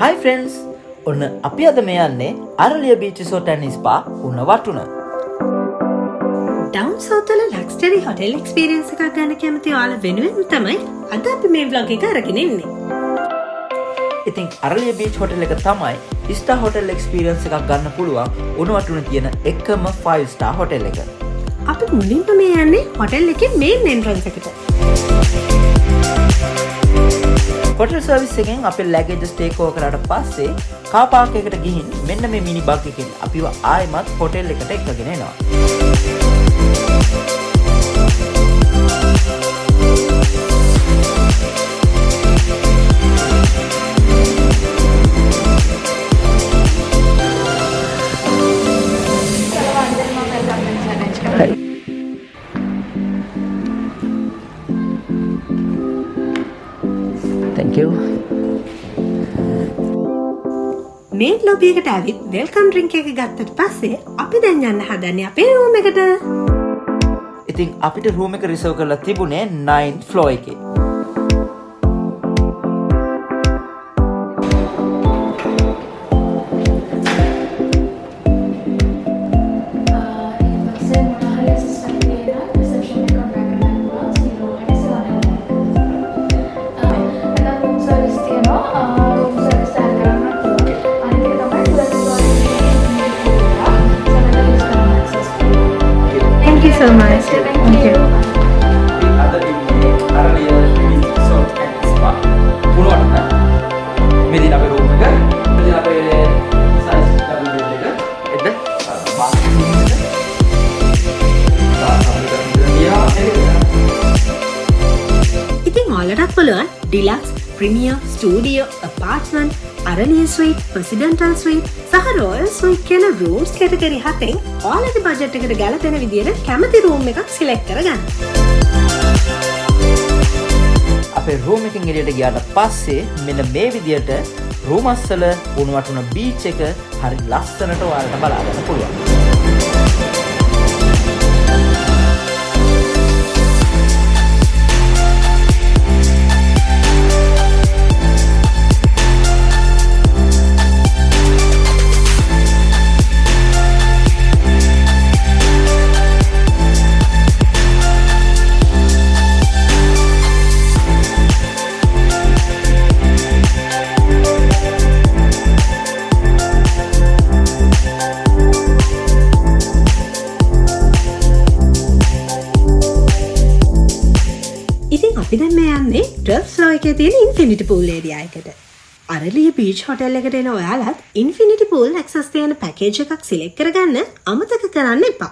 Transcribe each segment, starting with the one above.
Hi friends! ඔන්න අපි අද මේ යන්නේ අරලිය බීච් රිසෝට් ඇන්ඩ් ස්පා උණ වටුන. ඩවුන් සවුත් වල ලක්ෂරි හොටෙල් එක්ස්පීරියන්ස් එකක් ගන්න කැමති ඔයාලා වෙනුවෙන් තමයි අද අපි මේ vlog එක අරගෙන ඉන්නේ. ඉතින් අරලිය බීච් හොටෙල් එක තමයි ස්ටාර් හොටෙල් එක්ස්පීරියන්ස් එකක් ගන්න පුළුවන් උණ වටුන තියෙන එකම 5 ස්ටාර් හොටෙල් එක. අපි මුලින්ම මේ යන්නේ හොටෙල් එකේ මේන් එන්ට්‍රන්ස් එකට. හොටෙල් සර්විස් එකෙන් අපේ ලැගේජස් ටේක් ඕවර් කරාට පස්සේ කාර් පාක් එකට ගිහින් මෙන්න මේ මිනි බග් එකෙන් අපිව ආයෙමත් හොටෙල් එකට එක්කගෙන එනවා. Thank you. මේන් ලොබි එකට ඇවිත් වෙල්කම් ඩ්‍රින්ක් එක ගත්තට පස්සේ අපි දැන් යන්න හදන්නේ අපේ රූම් එකට. ඉතින් අපිට රූම් එක රිසර්ව් කරලා තිබුණේ 9th ෆ්ලෝර් එකේ. Thank you so much. Thank you. ඉතින් ඔයාලටත් පුළුවන් ඩිලක්ස්, ප්‍රීමියර්, ස්ටුඩියෝ, අපාර්ට්මන්ට්, අරලිය ස්වීට්, ප්‍රෙසිඩෙන්ටල් ස්වීට් සහ රොයල් ස්වීට් කියන රූම්ස් කැටගරි 7න් ඔයාලගේ බජට් එකට ගැලපෙන විදියට කැමති රූම් එකක් සිලෙක්ට් කරගන්න. අපේ රූම් එකෙන් එළියට ගියාට පස්සේ මෙන්න මේ විදියට රූම් අස්සල උණු වටුන බීච් එක හරි ලස්සනට ඔයාලට බලා ගන්න පුළුවන්. අපි දැන් මේ යන්නේ 12th floor එකේ තියෙන ඉන්ෆිනිටි pool area එකට. අරලිය බීච් හොටෙල් එකට එන ඔයාලත් ඉන්ෆිනිටි pool access තියෙන පැකේජ් එකක් සිලෙක්ට් කරගන්න අමතක කරන්න එපා.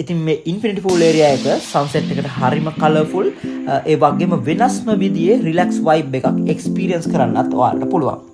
ඉතින් මේ ඉන්ෆිනිටි pool area එක සන්සෙට් එකට හරිම කලර්ෆුල් ඒ වගේම වෙනස්ම විදිහේ රිලැක්ස් වයිබ් එකක් එක්ස්පීරියන්ස් කරන්නත් ඔයාලට පුළුවන්.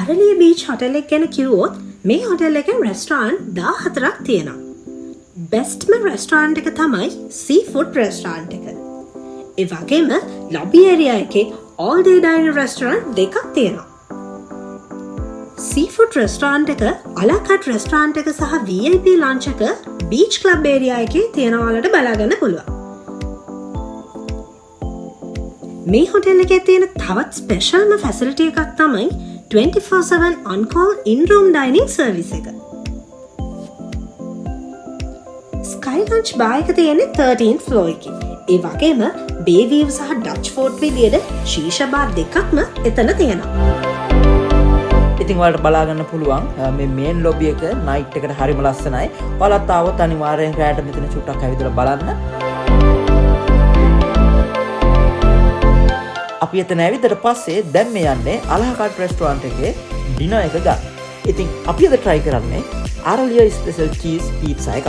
අරලිය බීච් හොටෙල් එක ගැන කිව්වොත් මේ හොටෙල් එකේ රෙස්ටෝරන්ට් 14ක් තියෙනවා. බෙස්ට්ම රෙස්ටෝරන්ට් එක තමයි සී ෆුඩ් රෙස්ටෝරන්ට් එක. ඒ වගේම ලොබි ඒරියා එකේ all day diner රෙස්ටෝරන්ට් දෙකක් තියෙනවා. සී ෆුඩ් රෙස්ටෝරන්ට් එක අලා කට් රෙස්ටෝරන්ට් එක සහ VIP ලන්ච් එක බීච් ක්ලබ් ඒරියා එකේ තියෙනවාලට බලා ගන්න පුළුවන්. මේ හොටෙල් එකේ තියෙන තවත් ස්පෙෂල්ම ෆැසිලිටි එකක් තමයි 24/7 on-call in-room dining service එක. Sky Lunch bar එක තියෙන්නේ 13th floor එකේ. ඒ වගේම Bay View සහ Dutch Fort විදියට ශීෂ බාර් දෙකක්ම එතන තියෙනවා. ඉතින් ඔයාලට බලා ගන්න පුළුවන් මේ මේන් ලොබි එක නයිට් එකට හරිම ලස්සනයි. ඔයාලත් ආවොත් අනිවාර්යෙන් රැයට මෙතන චුට්ටක් ඇවිදලා බලන්න. අපි එතන ඇවිදලා පස්සේ දැන් මේ යන්නේ අලහකට් රෙස්ටෝරන්ට් එකේ ඩිනර් එක ගන්න. ඉතින් අපි අද try කරන්නේ Aralia special cheese pizza එකක්.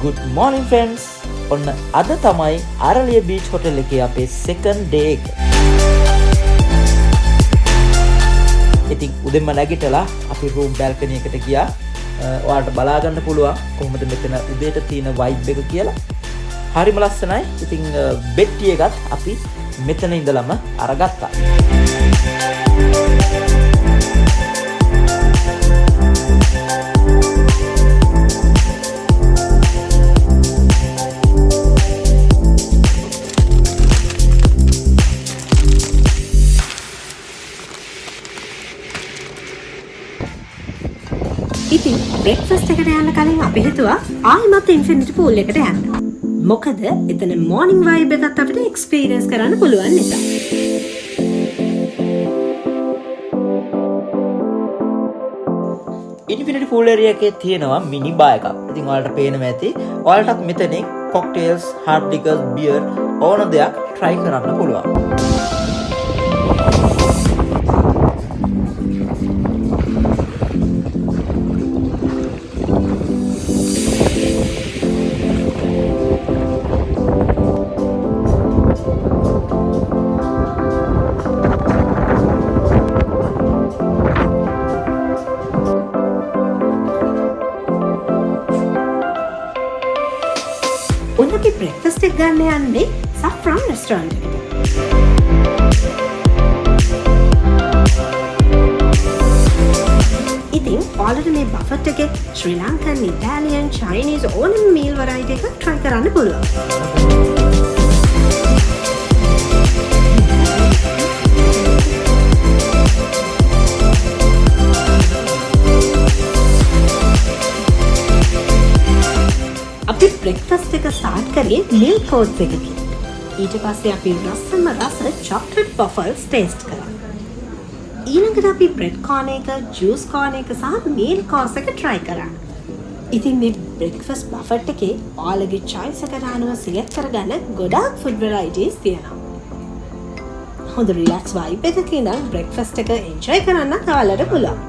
Good morning friends. ඔන්න අද තමයි Aralia Beach Hotel එකේ අපේ second day එක. ඉතින් උදෙන්ම නැගිටලා අපි room balcony එකට ගියා. ඔයාලට බලා ගන්න පුළුවන් කොහොමද මෙතන උදේට තියෙන vibe එක කියලා. හරිම ලස්සනයි. ඉතින් bed tea එකත් අපි මෙතන ඉඳලම අරගත්තා. ඉතින් බ්‍රෙක්ෆාස්ට් එකට යන්න කලින් අපි හිතුවා ආයිමත් ඉන්ෆිනිටි පූල් එකට යන්න. මොකද එතන මෝර්නින් වයිබ් එකත් අපිට එක්ස්පීරියන්ස් කරන්න පුළුවන් නිසා. ඉන්ෆිනිටි පූල් ඒරියා එකේ තියෙනවා මිනි බාර් එකක්. ඉතින් ඔයාලට පේනවා ඇති. ඔයාලටත් මෙතනින් කොක්ටේල්ස්, හાર્ඩ් ලිකර්ස්, බියර් ඕන දෙයක් try කරන්න පුළුවන්. ඔන්න අපි බ්‍රෙක්ෆාස්ට් එක ගන්න යන්නේ Saffron restaurant එකට. ඉතින් ඔයාලට මේ බෆට් එකේ ශ්‍රී ලංකන්, ඉතාලියන්, චයිනීස් ඕනම මීල් variety එකක් try කරන්න පුළුවන්. අපි බ්‍රෙක්ෆාස්ට් එක ස්ටාර්ට් කරේ මිල්ක් ඕට්ස් එකකින්. ඊට පස්සේ අපි රසම රස චොක්ලට් වෆල්ස් ටේස්ට් කරා. ඊළඟට අපි බ්‍රෙඩ් කෝන් එක, ජූස් කෝන් එක සහ මීල් කෝස් එක try කරා. ඉතින් මේ බ්‍රෙක්ෆාස්ට් බෆට් එකේ ඔයාලගේ choice එකට අනුව select කරගන්න ගොඩාක් food varieties තියෙනවා. හොඳ relax vibe එකකින් නම් බ්‍රෙක්ෆාස්ට් එක enjoy කරන්න ඔයාලට පුළුවන්.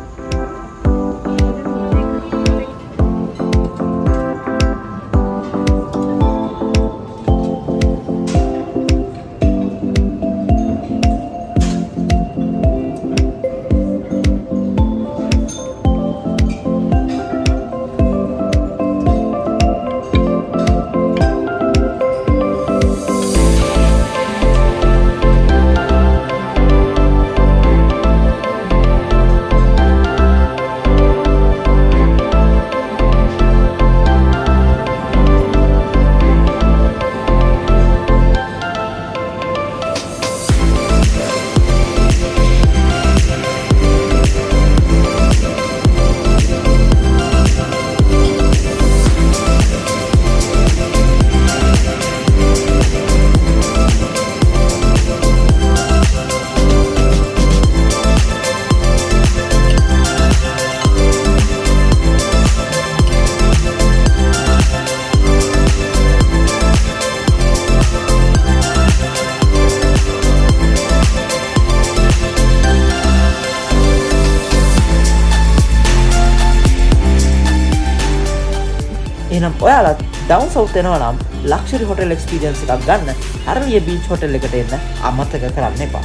එහෙනම් ඔයාලත් ඩවුන් සවුත් එනවා නම් ලක්ෂරි හොටෙල් එක්ස්පීරියන්ස් එකක් ගන්න Aralia Beach Hotel එකට එන්න අමතක කරන්න එපා.